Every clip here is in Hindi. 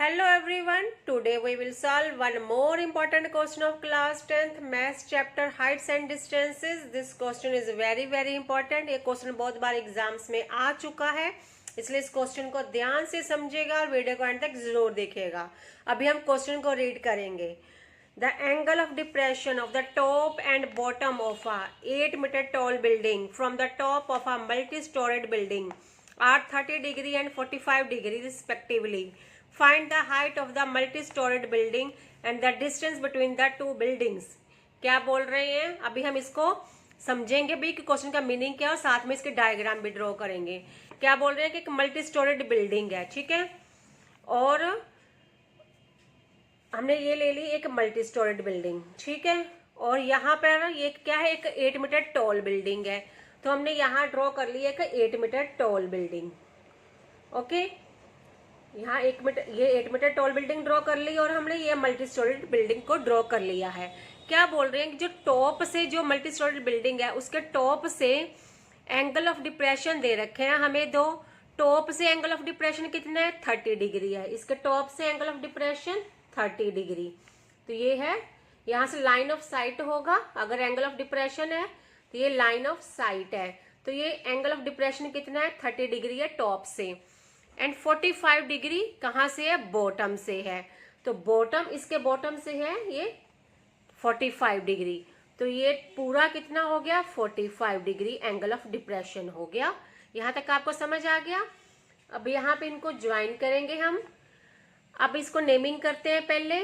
Hello everyone, today we will solve one more important question of class 10th maths chapter heights and distances. This question is very important. ये क्वेश्चन बहुत बार एग्जाम्स में आ चुका है, इसलिए इस क्वेश्चन को ध्यान से समझिएगा और वीडियो को एंड तक जरूर देखिएगा। अभी हम क्वेश्चन को रीड करेंगे। The angle of depression of the top and bottom of a 8-meter tall building from the top of a multi-storied building are 30 degree and 45 degree respectively. Find the height of the multi-storied building and the distance between the two buildings. क्या बोल रहे हैं? अभी हम इसको समझेंगे भी कि क्वेश्चन का मीनिंग क्या है और साथ में इसके डायग्राम भी ड्रॉ करेंगे। क्या बोल रहे हैं कि एक मल्टी स्टोरेड बिल्डिंग है, ठीक है, और हमने ये ले ली एक मल्टी स्टोरेड बिल्डिंग, ठीक है, और यहाँ पर ये क्या है, एक 8 मीटर टॉल बिल्डिंग है। तो हमने यहाँ ड्रॉ कर ली एक 8 मीटर टॉल बिल्डिंग। ओके, यहाँ 8 मीटर टॉल बिल्डिंग ड्रॉ कर ली और हमने ये मल्टी स्टोरेड बिल्डिंग को ड्रॉ कर लिया है। क्या बोल रहे हैं कि जो टॉप से जो मल्टी स्टोरेड बिल्डिंग है उसके टॉप से एंगल ऑफ डिप्रेशन दे रखे हैं हमें दो। टॉप से एंगल ऑफ डिप्रेशन कितना है, 30 डिग्री है। इसके टॉप से एंगल ऑफ डिप्रेशन 30 डिग्री। तो ये है, यहाँ से लाइन ऑफ साइट होगा। अगर एंगल ऑफ डिप्रेशन है तो ये लाइन ऑफ साइट है। तो ये एंगल ऑफ डिप्रेशन कितना है, 30 डिग्री है टॉप से। एंड 45 डिग्री कहाँ से है, बॉटम से है। तो बॉटम, इसके बॉटम से है ये 45 डिग्री। तो ये पूरा कितना हो गया, 45 डिग्री एंगल ऑफ डिप्रेशन हो गया। यहाँ तक आपको समझ आ गया। अब यहाँ पे इनको ज्वाइन करेंगे हम। अब इसको नेमिंग करते हैं। पहले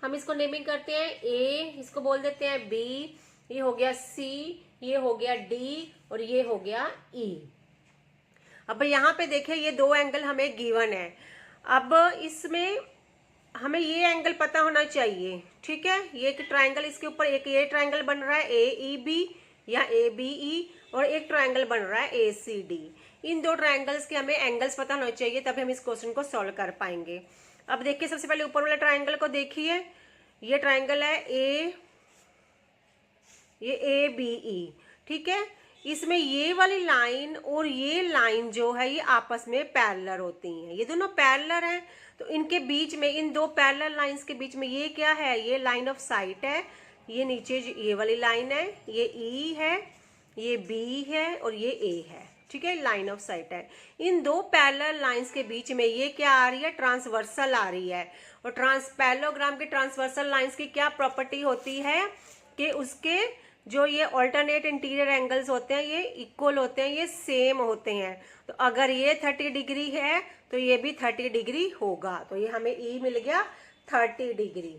हम इसको नेमिंग करते हैं ए, इसको बोल देते हैं बी, ये हो गया सी, ये हो गया डी और ये हो गया ई। अब यहाँ पे देखिए ये दो एंगल हमें गिवन है। अब इसमें हमें ये एंगल पता होना चाहिए, ठीक है। ये एक ट्रायंगल, इसके ऊपर एक ये ट्रायंगल बन रहा है ए ई बी या ए बी ई, और एक ट्रायंगल बन रहा है ए सी डी। इन दो ट्रायंगल्स के हमें एंगल्स पता होना चाहिए, तभी हम इस क्वेश्चन को सॉल्व कर पाएंगे। अब देखिए सबसे पहले ऊपर वाला ट्रायंगल को देखिए। ये ट्रायंगल है ये ए बी ई, ठीक है। इसमें ये वाली लाइन और ये लाइन जो है ये आपस में पैरेलल होती हैं, ये दोनों पैरेलल हैं। तो इनके बीच में, इन दो पैरेलल लाइंस के बीच में ये क्या है, ये लाइन ऑफ साइट है। ये नीचे ये वाली लाइन है, ये ई है, ये बी है और ये ए है, ठीक है, लाइन ऑफ साइट है। इन दो पैरेलल लाइंस के बीच में ये क्या आ रही है, ट्रांसवर्सल आ रही है। और पैरेललोग्राम की ट्रांसवर्सल लाइंस की क्या प्रॉपर्टी होती है कि उसके जो ये ऑल्टरनेट इंटीरियर एंगल्स होते हैं ये इक्वल होते हैं, ये सेम होते हैं। तो अगर ये 30 डिग्री है तो ये भी 30 डिग्री होगा। तो ये हमें ई मिल गया 30 डिग्री।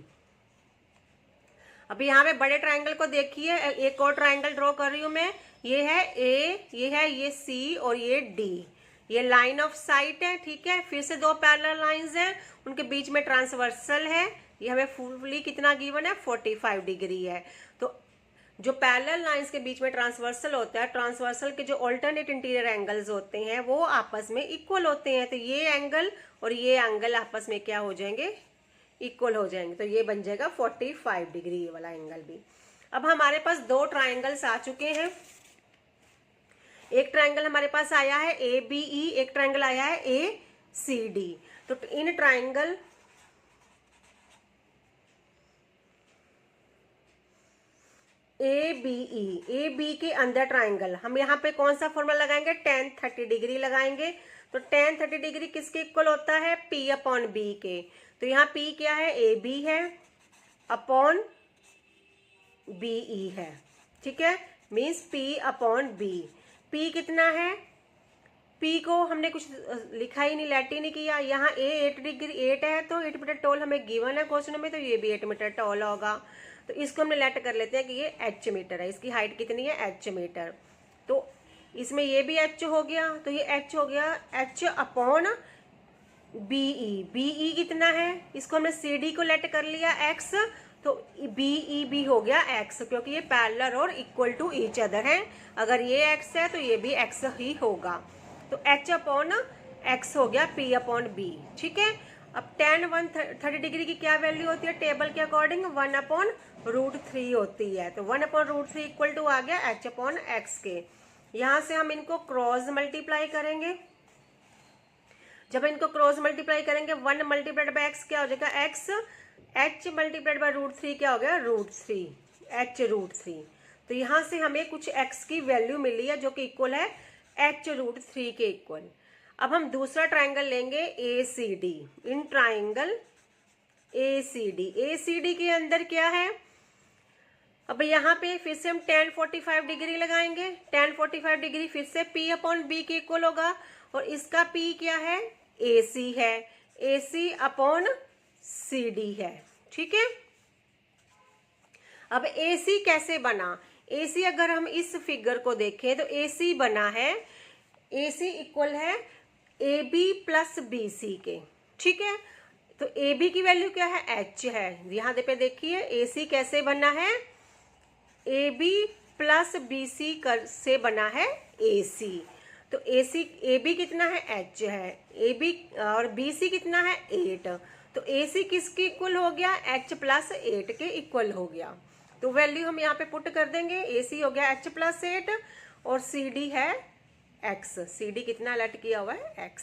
अब यहाँ पे बड़े ट्रायंगल को देखिए, एक और ट्रायंगल ड्रॉ कर रही हूँ मैं। ये है ए, ये है ये सी और ये डी। ये लाइन ऑफ साइट है, ठीक है। फिर से दो पैरेलल लाइंस हैं, उनके बीच में ट्रांसवर्सल है। ये हमें फुली कितना गिवन है, 45 डिग्री है। तो जो पैरेलल लाइंस के बीच में ट्रांसवर्सल होता है, ट्रांसवर्सल के जो ऑल्टरनेट इंटीरियर एंगल्स होते हैं वो आपस में इक्वल होते हैं। तो ये एंगल और ये एंगल आपस में क्या हो जाएंगे, इक्वल हो जाएंगे। तो ये बन जाएगा 45 डिग्री, ये वाला एंगल भी। अब हमारे पास दो ट्राइंगल्स आ चुके हैं। एक ट्राइंगल हमारे पास आया है ए बी ई, एक ट्राइंगल आया है ए सी डी। तो इन ट्राइंगल ए बी के अंदर ट्राइंगल, हम यहाँ पे कौन सा फॉर्मूला लगाएंगे, tan 30 डिग्री लगाएंगे। तो tan 30 डिग्री किसके इक्वल होता है, P अपॉन बी के। तो यहाँ P क्या है, ए बी है अपॉन बी ई है, ठीक है, means P upon B. P कितना है, P को हमने कुछ लिखा ही नहीं, लेट ही नहीं किया। यहाँ A 8 डिग्री 8 है, तो 8 मीटर टॉल हमें गिवन है क्वेश्चन में, तो ये भी 8 मीटर टॉल होगा। तो इसको हमने लेट कर लेते हैं कि ये h मीटर है। इसकी हाइट कितनी है, h मीटर। तो इसमें ये भी h हो गया, तो ये h हो गया h अपॉन बी ई कितना है, इसको हमने सी डी को लेट कर लिया x, तो बी ई भी हो गया x, क्योंकि ये पैरेलल और इक्वल टू ईच अदर है। अगर ये x है तो ये भी x ही होगा। तो h अपॉन x हो गया p अपॉन b, ठीक है। अब tan 130 डिग्री की क्या वैल्यू होती है, टेबल के अकॉर्डिंग 1 अपॉन √3 होती है। तो 1 अपॉन √3 इक्वल टू आ गया h अपॉन x के। यहाँ से हम इनको क्रॉस मल्टीप्लाई करेंगे। जब इनको क्रॉस मल्टीप्लाई करेंगे 1 मल्टीप्लाइड बाय एक्स क्या हो जाएगा एक्स, एच मल्टीप्लाइड बाय √3 क्या हो गया √3, एच √3। तो यहाँ से हमें कुछ एक्स की वैल्यू मिली है जो कि इक्वल है एच √3 के इक्वल। अब हम दूसरा ट्राइंगल लेंगे ए सी डी। इन ट्राइंगल ए सी डी के अंदर क्या है, अब यहाँ पे फिर से हम tan 45 डिग्री लगाएंगे। tan 45 डिग्री फिर से P अपॉन बी के इक्वल होगा और इसका P क्या है AC है, AC अपॉन CD है। ठीक है, अब AC कैसे बना, AC अगर हम इस फिगर को देखें तो AC बना है, AC इक्वल है AB प्लस BC के। ठीक है, तो AB की वैल्यू क्या है H है। यहाँ पे देखिए AC कैसे बना है, AB प्लस BC से बना है AC। तो AB कितना है H है, AB और BC कितना है 8। तो AC किसके इक्वल हो गया H प्लस 8 के इक्वल हो गया। तो वैल्यू हम यहाँ पे पुट कर देंगे, AC हो गया H प्लस 8 और CD है X। CD कितना अलर्ट किया हुआ है X।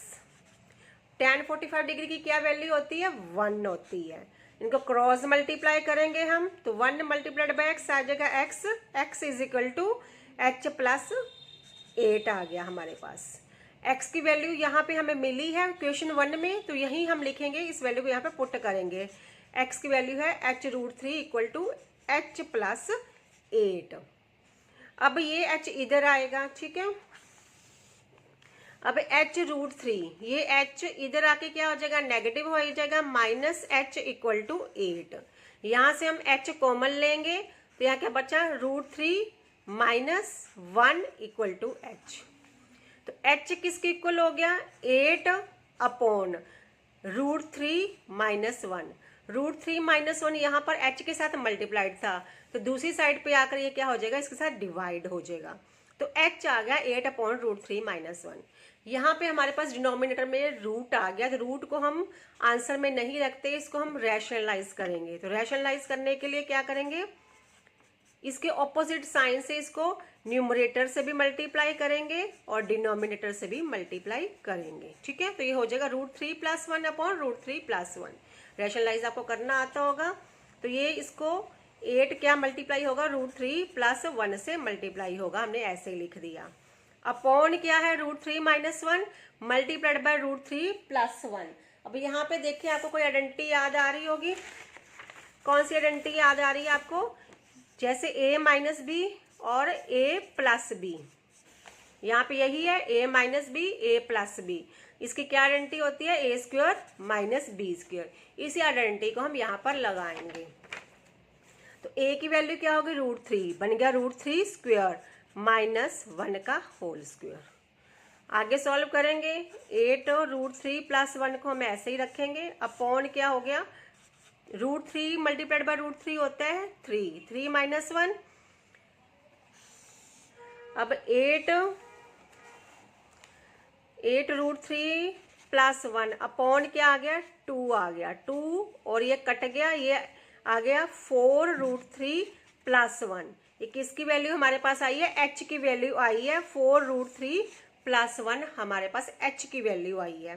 tan 45 डिग्री की क्या वैल्यू होती है 1 होती है। इनको क्रॉस मल्टीप्लाई करेंगे हम तो 1 मल्टीप्लाइड बाय एक्स आ जाएगा X, X is equal to H plus 8 आ गया हमारे पास। एक्स की वैल्यू यहाँ पे हमें मिली है क्वेश्चन 1 में, तो यही हम लिखेंगे, इस वैल्यू को यहाँ पे पुट करेंगे। एक्स की वैल्यू है H √3 equal to H plus 8। अब ये एच इधर आएगा। ठीक है, अब एच √3, ये एच इधर आके क्या हो जाएगा नेगेटिव हो जाएगा, माइनस एच इक्वल टू 8। यहाँ से हम एच कॉमन लेंगे तो यहाँ क्या बचा √3 माइनस 1 इक्वल टू एच। तो एच किसके इक्वल हो गया 8 अपॉन √3 माइनस 1। √3 माइनस 1 यहाँ पर एच के साथ मल्टीप्लाइड था, तो दूसरी साइड पे आकर ये क्या हो जाएगा इसके साथ डिवाइड हो जाएगा। तो एच आ गया 8 अपॉन √3 माइनस 1। यहाँ पे हमारे पास डिनोमिनेटर में रूट आ गया, तो रूट को हम आंसर में नहीं रखते, इसको हम रैशनलाइज करेंगे। तो रैशनलाइज करने के लिए क्या करेंगे, इसके ऑपोजिट साइन से इसको न्यूमरेटर से भी मल्टीप्लाई करेंगे और डिनोमिनेटर से भी मल्टीप्लाई करेंगे। ठीक है, तो ये हो जाएगा √3 प्लस 1 अपॉन √3 प्लस 1। रैशनलाइज आपको करना आता होगा, तो ये इसको 8 क्या मल्टीप्लाई होगा √3 प्लस 1 से मल्टीप्लाई होगा, हमने ऐसे ही लिख दिया। अपॉन क्या है √3 माइनस 1 मल्टीप्लाइड बाय √3 प्लस 1। अब यहाँ पे देखिए आपको कोई आइडेंटिटी याद आ रही होगी, कौन सी आइडेंटिटी याद आ रही है आपको, जैसे a माइनस बी और a प्लस बी। यहाँ पे यही है a minus B a plus B, इसकी क्या आइडेंटिटी होती है a square minus B square. इसी आइडेंटिटी को हम यहाँ पर लगाएंगे। तो a की वैल्यू क्या होगी √3, बन गया √3 स्क्वायर माइनस 1 का होल स्क्वायर। आगे सॉल्व करेंगे, 8 और √3 प्लस 1 को हम ऐसे ही रखेंगे। अपॉन क्या हो गया √3 मल्टीप्लाइड बाय √3 होता है 3, 3 माइनस 1। अब 8 √3 प्लस 1 अपॉन क्या आ गया 2 आ गया, 2 और ये कट गया, ये आ गया 4 √3 प्लस 1। ये किसकी वैल्यू हमारे पास आई है h की वैल्यू आई है 4 √3 प्लस 1 हमारे पास h की वैल्यू आई है।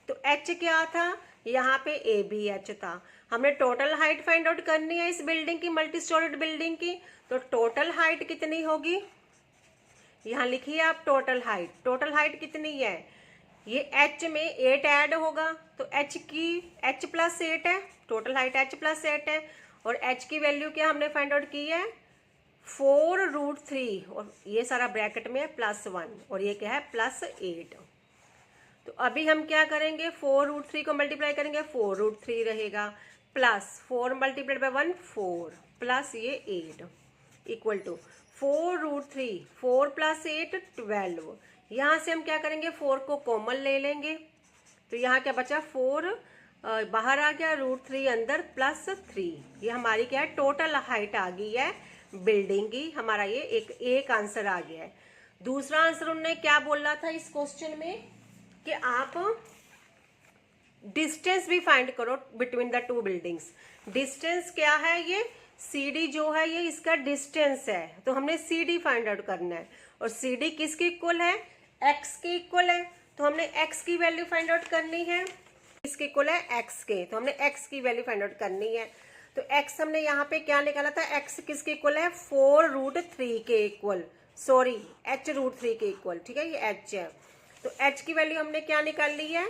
तो h क्या था यहाँ पे ABH था। हमें टोटल हाइट फाइंड आउट करनी है इस बिल्डिंग की, मल्टी स्टोरीड बिल्डिंग की। तो टोटल हाइट कितनी होगी, यहाँ लिखिए आप टोटल हाइट कितनी है, ये h में 8 ऐड होगा तो h प्लस 8 है, टोटल हाइट h प्लस 8 है। और h की वैल्यू क्या हमने फाइंड आउट की है 4 √3 और ये सारा ब्रैकेट में है प्लस 1 और ये क्या है प्लस 8। तो अभी हम क्या करेंगे 4 √3 को मल्टीप्लाई करेंगे 4 √3 रहेगा, प्लस 4 मल्टीप्लाइड बाय 1 4 प्लस ये 8 इक्वल टू 4 √3, 4 प्लस 8 12। यहाँ से हम क्या करेंगे 4 को कॉमन ले लेंगे, तो यहाँ क्या बचा 4 बाहर आ गया, √3 अंदर प्लस 3। ये हमारी क्या है टोटल हाइट आ गई है बिल्डिंग की। हमारा ये एक आंसर आ गया है। दूसरा आंसर उन्होंने क्या बोला था इस क्वेश्चन में कि आप डिस्टेंस भी फाइंड करो between the two buildings. Distance क्या है, ये CD जो है ये इसका डिस्टेंस है, तो हमने CD फाइंड आउट करना है। और CD किसके इक्वल है X के इक्वल है, तो हमने x की वैल्यू फाइंड आउट करनी है, इसके इक्वल है x के, तो हमने x की वैल्यू फाइंड आउट करनी है। तो x हमने यहाँ पे क्या निकाला था, x किसके इक्वल है, 4√3 के इक्वल, सॉरी h√3 के इक्वल, ठीक है, ये h है। तो h की वैल्यू हमने क्या निकाल ली है,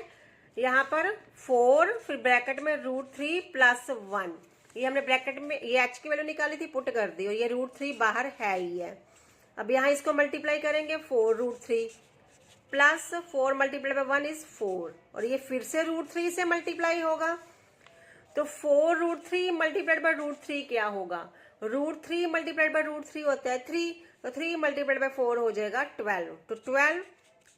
यहाँ पर 4 फिर ब्रैकेट में √3 प्लस 1, ये हमने ब्रैकेट में ये h की वैल्यू निकाली थी, पुट कर दी, और ये √3 बाहर है ही है। अब यहाँ इसको मल्टीप्लाई करेंगे, 4√3 प्लस 4 मल्टीप्लाई बाय 1 इज 4, और ये फिर से √3 से मल्टीप्लाई होगा, तो 4√3 मल्टीप्लाइड बाय √3 क्या होगा, √3 मल्टीप्लाइड बाय √3 होता है 3, तो 3 मल्टीप्लाइड बाय 4 हो जाएगा 12, तो 12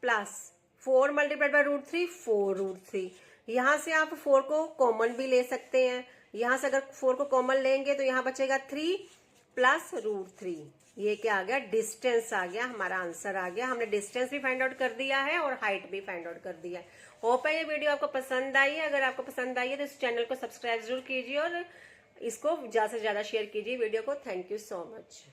प्लस 4 मल्टीप्लाइड बाय √3 4√3। यहाँ से आप 4 को कॉमन भी ले सकते हैं, यहाँ से अगर 4 को कॉमन लेंगे तो यहाँ बचेगा 3 प्लस √3, ये क्या आ गया, डिस्टेंस आ गया, हमारा आंसर आ गया। हमने डिस्टेंस भी फाइंड आउट कर दिया है और हाइट भी फाइंड आउट कर दिया है। होप है ये वीडियो आपको पसंद आई है। अगर आपको पसंद आई है तो इस चैनल को सब्सक्राइब जरूर कीजिए और इसको ज्यादा से ज्यादा शेयर कीजिए वीडियो को। Thank you so much.